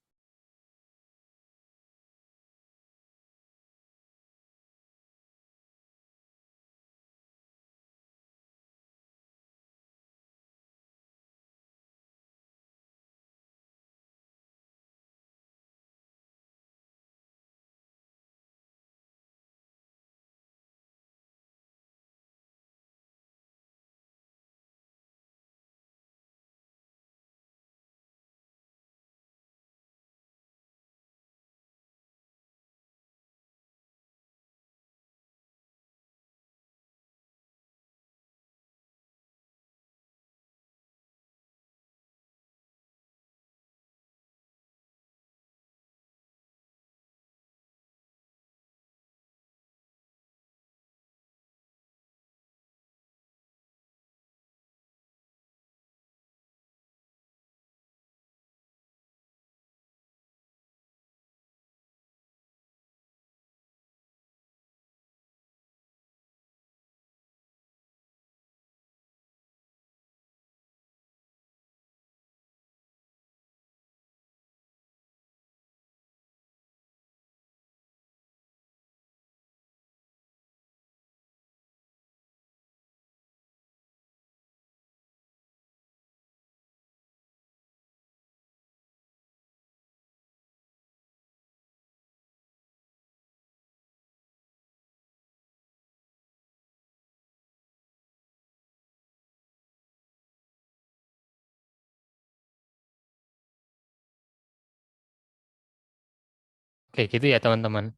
Oke, gitu ya teman-teman.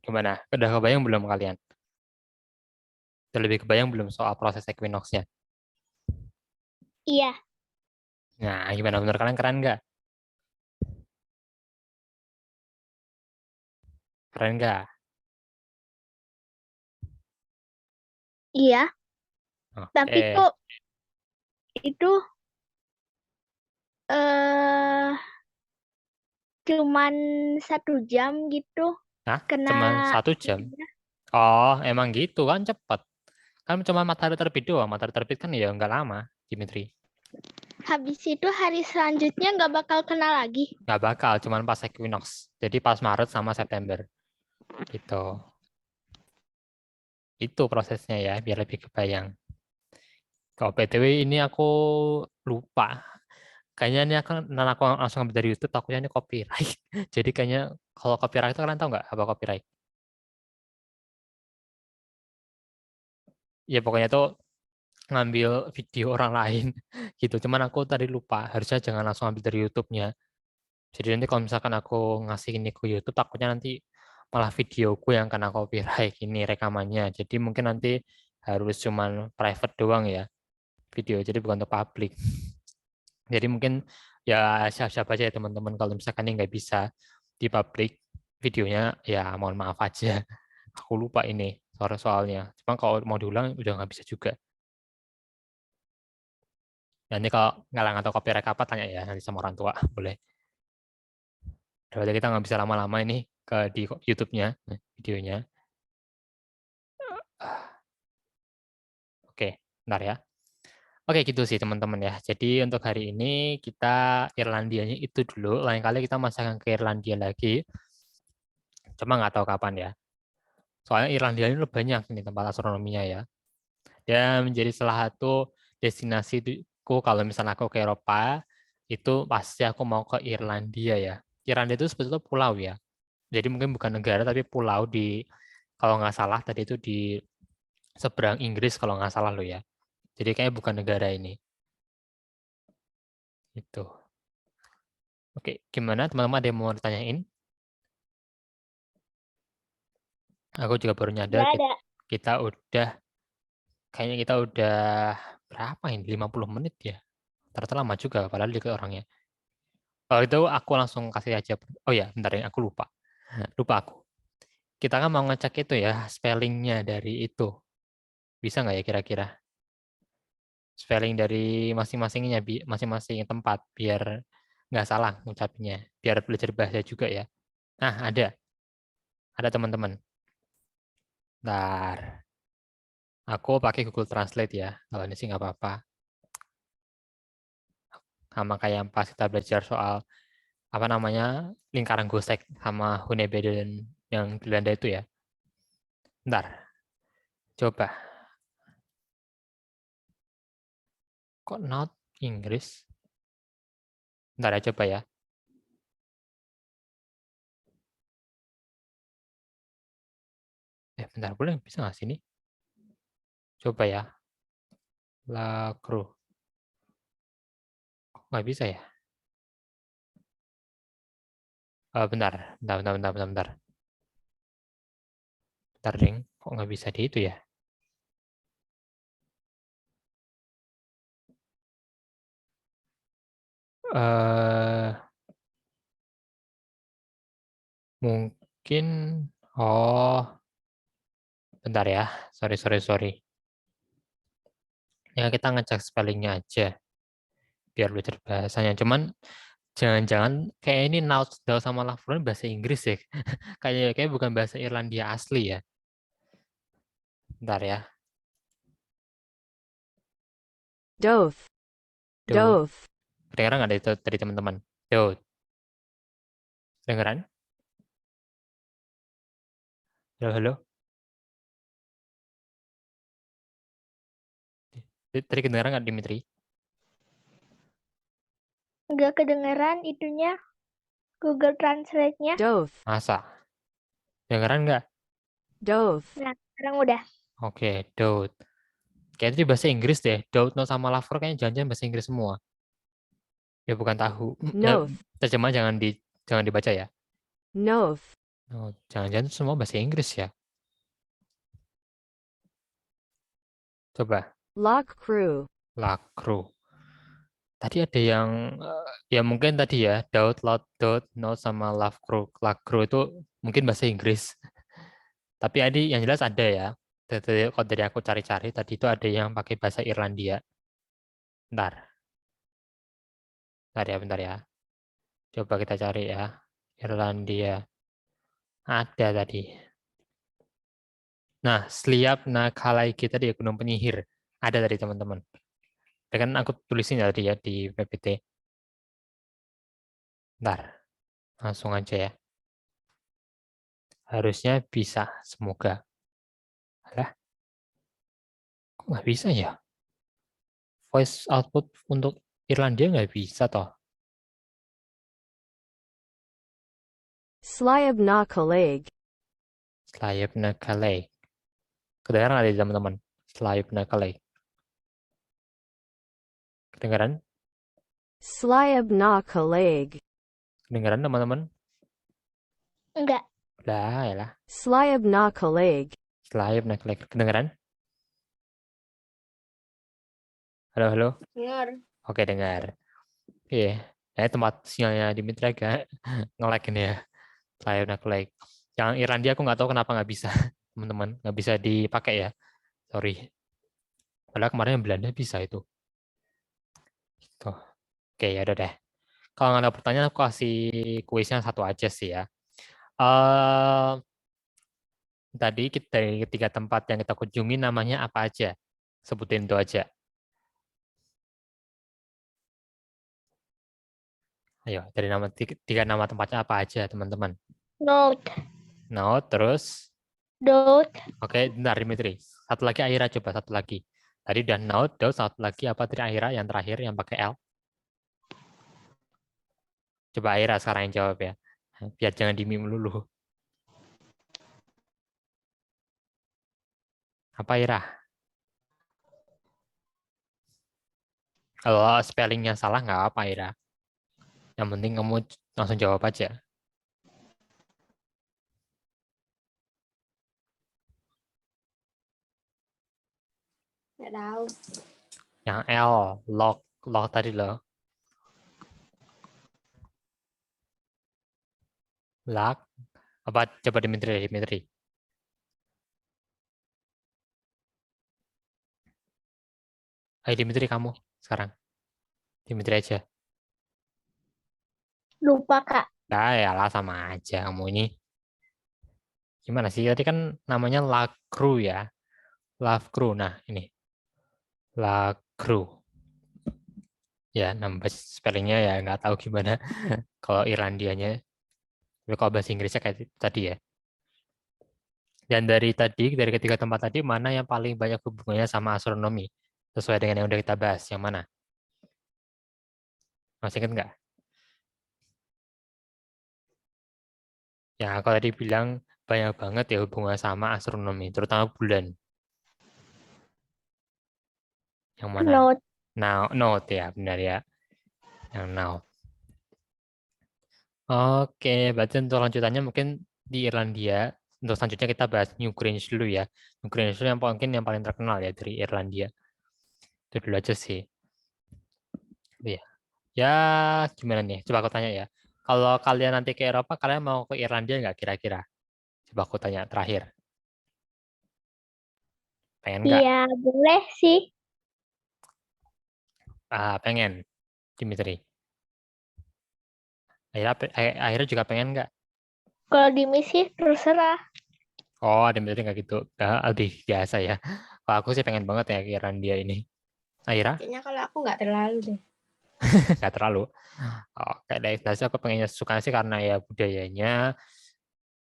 Gimana? Udah kebayang belum kalian? Udah lebih kebayang belum soal proses Equinox-nya? Iya, Nah, gimana menurut kalian keren nggak? Keren nggak? iya. Tapi Oke. kok itu eh cuman 1 jam gitu Nah, kena cuma 1 jam. itunya. Oh, emang gitu kan cepet. Kan cuma matahari terbit doang. Matahari terbit kan ya nggak lama, Dimitri. Habis itu hari selanjutnya nggak bakal kena lagi. Nggak bakal, cuma pas Equinox. Jadi pas Maret sama September. Gitu. Itu prosesnya ya, biar lebih kebayang. Kalau BTW ini aku lupa. Kayaknya ini aku langsung ambil dari YouTube, takutnya ini copyright. Jadi kayaknya kalau copyright itu kalian tahu nggak apa copyright? Ya pokoknya itu ngambil video orang lain gitu. Cuman aku tadi lupa, harusnya jangan langsung ambil dari YouTube-nya. Jadi nanti kalau misalkan aku ngasih ini ke YouTube, takutnya nanti malah videoku yang kena copyright ini rekamannya. Jadi mungkin nanti harus cuman private doang ya video, jadi bukan untuk publik. Jadi mungkin ya siap-siap aja ya teman-teman kalau misalkan ini nggak bisa di publik videonya, ya mohon maaf aja. Aku lupa ini soalnya. Cuma kalau mau diulang udah nggak bisa juga. Nanti kalau nggak atau copyright apa tanya ya nanti sama orang tua boleh. Daripada kita nggak bisa lama-lama ini di YouTube-nya videonya. Oke, bentar ya. Oke gitu sih teman-teman ya. Jadi untuk hari ini kita Irlandianya itu dulu. Lain kali kita masuk ke Irlandia lagi. Cuma nggak tahu kapan ya. Soalnya Irlandia ini lebih banyak nih tempat astronominya ya. Dan menjadi salah satu destinasi menurutku kalau misalnya aku ke Eropa, itu pasti aku mau ke Irlandia ya. Irlandia itu sebetulnya pulau ya. Jadi mungkin bukan negara tapi pulau di, kalau nggak salah tadi itu di seberang Inggris kalau nggak salah lo ya. Jadi kayaknya bukan negara ini. Itu. Oke, gimana teman-teman, ada yang mau ditanyain? Aku juga baru nyadar Nggak ada. kita udah, kayaknya kita udah berapa ini? 50 menit ya. Ternyata lama juga, padahal dikit orangnya. Kalau itu aku langsung kasih aja. Oh ya, bentar ya, aku lupa. Lupa aku. Kita kan mau ngecek itu ya, spellingnya dari itu. Bisa nggak ya kira-kira? Spelling dari masing-masingnya, masing-masing tempat, biar nggak salah ngucapnya. Biar belajar bahasa juga ya. Nah, ada. Ada teman-teman. Bentar. Aku pakai Google Translate ya. Kalau ini sih nggak apa-apa. Sama kayak yang pas kita belajar soal apa namanya, lingkaran gosek sama Hunebeden yang di Belanda itu ya. Bentar, coba. Kok not Inggris? Bentar ya, coba ya. Bentar, boleh bisa nggak sih ini? Coba ya. La Cruz. Kok nggak bisa ya? Bentar, bentar, bentar, bentar, bentar, bentar. Bentar, ding. Kok nggak bisa di itu ya? eh Mungkin, oh, bentar ya. Sorry, sorry, sorry. Ya, kita ngecek spellingnya aja. Biar belajar bahasanya. Cuman, jangan-jangan kayak ini Naut sama Laverne bahasa Inggris ya. Kayak bukan bahasa Irlandia asli ya. Bentar ya. Doth. Dude. Doth. Kedengeran nggak dari, dari teman-teman? Dude. Kedengeran? Halo, halo. Tadi kedengeran nggak, Dimitri? Nggak kedengeran itunya Google Translate-nya. Doth. Masa? Kedengeran nggak? Doth. Nah, sekarang udah. Oke, Dude. Kayaknya itu di bahasa Inggris deh. Dude, no sama Lover kayaknya jangan-jangan bahasa Inggris semua. Ya bukan tahu. Ya, Noth. terjemah jangan dibaca ya. Noth. Oh, jangan-jangan semua bahasa Inggris ya. Coba. Lock crew. Lakru. Tadi ada yang ya mungkin tadi ya, Daud, Lot, Daud, No sama Love Crew. Lakru itu mungkin bahasa Inggris. Tapi yang jelas ada ya. Kalau dari aku cari-cari tadi itu ada yang pakai bahasa Irlandia. Bentar, bentar ya. Coba kita cari ya. Irlandia. Ada tadi. Nah, Sliap Nakalai kita di Gunung Penyihir. Ada tadi teman-teman. Dan aku tulisin tadi ya di PPT. Bentar, langsung aja ya. Harusnya bisa, semoga. Alah, kok nggak bisa ya? Voice output untuk Irlandia nggak bisa toh. Sliab na Kaleg. Sliap Nakalai. Kedengaran ada teman-teman. Sliap Nakalai. Kedengaran? Sliab na Kaleg. Kedengaran teman-teman? Enggak. Lah, ya lah. Sliab na Kaleg. Sliap Nakalai. Kedengaran? Halo, halo. Dengar. Oke, dengar. Oke. Ya, tempat sinyalnya Dimitri agak nge-lag ini ya. Sliap Nakalai. Yang Irlandia aku nggak tahu kenapa nggak bisa. Teman-teman. Nggak bisa dipakai ya. Sorry. Padahal kemarin yang Belanda bisa itu. Tuh. Oke, ya udah deh. Kalau nggak ada pertanyaan, aku kasih kuisnya satu aja sih ya. eh Tadi kita dari ketiga tempat yang kita kunjungi namanya apa aja? Sebutin itu aja. Ayo, dari tiga nama tempatnya apa aja, teman-teman? Note. No, terus, Dot. oke, bentar, Dimitri. Satu lagi, Aira, coba satu lagi. Tadi udah Naud, Daud, satu lagi apa tadi Aira yang terakhir yang pakai L? Coba Aira sekarang yang jawab ya. Biar jangan di meme dulu. Apa Aira? Kalau spellingnya salah nggak apa Aira. Yang penting kamu langsung jawab aja. Nggak tahu. Yang L, log tadi loh. Lag. Apa coba Dimitri. Ayo Dimitri kamu sekarang. Dimitri aja. Lupa, Kak. Nah, ya lah sama aja kamu ini. Gimana sih? Tadi kan namanya Lacru ya. Love Crew. Nah, ini. Lacru. Ya, nambah spellingnya ya nggak tahu gimana. Kalau Irlandianya. Tapi kalau bahasa Inggrisnya kayak tadi ya. Dan dari ketiga tempat tadi, mana yang paling banyak hubungannya sama astronomi? Sesuai dengan yang udah kita bahas. Yang mana? Masih ingat nggak? Ya, aku tadi bilang banyak banget ya hubungan sama astronomi, terutama bulan. Yang mana? Note. Note ya, benar ya. Yang now. Oke, berarti untuk lanjutannya mungkin di Irlandia. Untuk selanjutnya kita bahas New Grange dulu ya. New Grange itu yang mungkin yang paling terkenal ya dari Irlandia. Itu dulu aja sih. Iya. Ya, gimana nih? Coba aku tanya ya. Kalau kalian nanti ke Eropa, kalian mau ke Irlandia nggak kira-kira? Coba aku tanya terakhir. Pengen nggak? Iya, boleh sih. Pengen, Dimitri. Akhirnya juga pengen nggak? Kalau di misi terserah. Oh, Dimitri nggak gitu. Lebih biasa ya. Kalau aku sih pengen banget ya ke Irlandia ini. Akhirnya Kayaknya kalau aku nggak terlalu deh. nggak terlalu. Kayak dari dasar aku pengennya suka sih karena ya budayanya,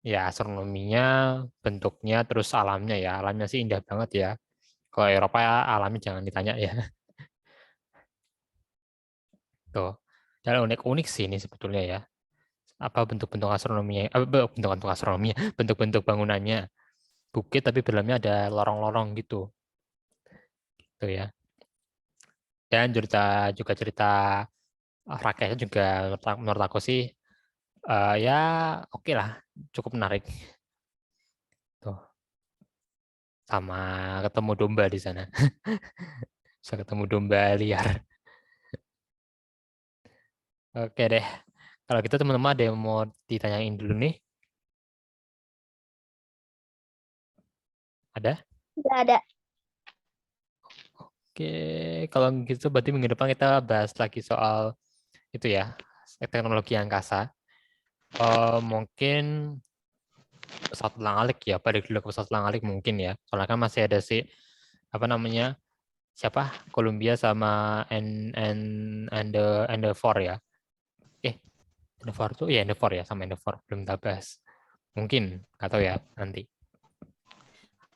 ya astronominya, bentuknya, terus alamnya ya. Alamnya sih indah banget ya. Kalau Eropa ya alamnya jangan ditanya ya. Tuh. Dan unik-unik sih ini sebetulnya ya. Apa bentuk-bentuk astronominya, bentuk-bentuk astronominya, bentuk-bentuk bangunannya. Bukit tapi di dalamnya ada lorong-lorong gitu. Tuh ya. Dan juga cerita rakyatnya juga menurut aku sih ya oke lah, cukup menarik. Tuh. Sama ketemu domba di sana. Bisa ketemu domba liar. Oke deh. Kalau gitu teman-teman ada yang mau ditanyain dulu nih? Ada? Nggak ada. Oke, kalau gitu berarti minggu depan kita bahas lagi soal itu ya, teknologi angkasa. Mungkin pesawat telang-alik ya, balik dulu ke pesawat telang-alik mungkin ya. Soalnya kan masih ada si apa namanya? Siapa? Columbia sama Endeavour ya. Eh, Endeavour tuh ya Endeavour ya sama Endeavour belum kita bahas. Mungkin, nggak tahu ya nanti.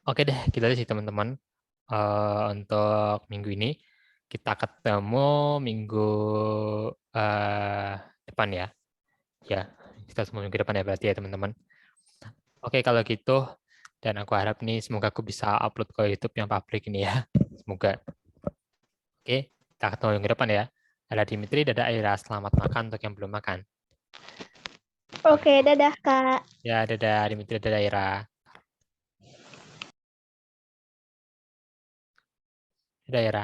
Oke deh, kita sih teman-teman. Untuk minggu ini kita ketemu minggu eh, depan ya. Ya, kita semua minggu depan ya berarti ya teman-teman. Oke, kalau gitu dan aku harap nih semoga aku bisa upload ke YouTube yang publik ini ya. Semoga. Oke, kita ketemu minggu depan ya. Ada Dimitri, dadah Aira. Selamat makan untuk yang belum makan. Oke, dadah, Kak. Ya, dadah Dimitri, dadah Aira. Dadah Aira.